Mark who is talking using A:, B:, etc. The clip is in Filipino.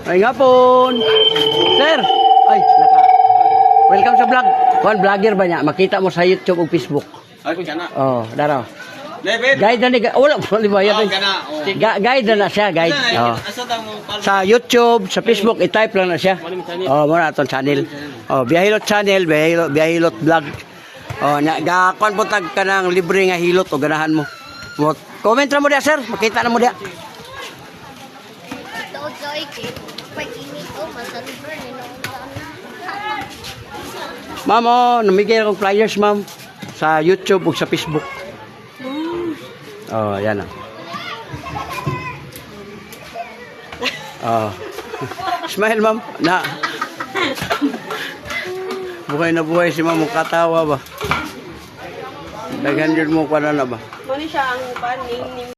A: Ay nga po. Sir. Ay, welcome sa vlog. Kuan vlogger ba niya? Makita mo sa YouTube o Facebook.
B: Ay, kung sana.
A: Oh, daro.
B: David.
A: Guide na ni wala mo di ba yan? Guide na siya, guide. Oh. Sa YouTube, sa Facebook, i-type lang na siya. Oh, mo na atong channel. Oh, Biyahilot channel, Biyahilot vlog. Oh, ga kuan po tag kanang libre nga hilot o ganahan mo. Comment ra mo dia, sir. Makita na mo dia. Ma'am, oh, namigay akong flyers, ma'am. Sa YouTube o sa Facebook. Oh, yan ah. Oh. Smile, ma'am. Na. Buhay na buhay si ma'am. Katawa ba? Nag-100 mo pa na ba?
C: Mani siya ang pan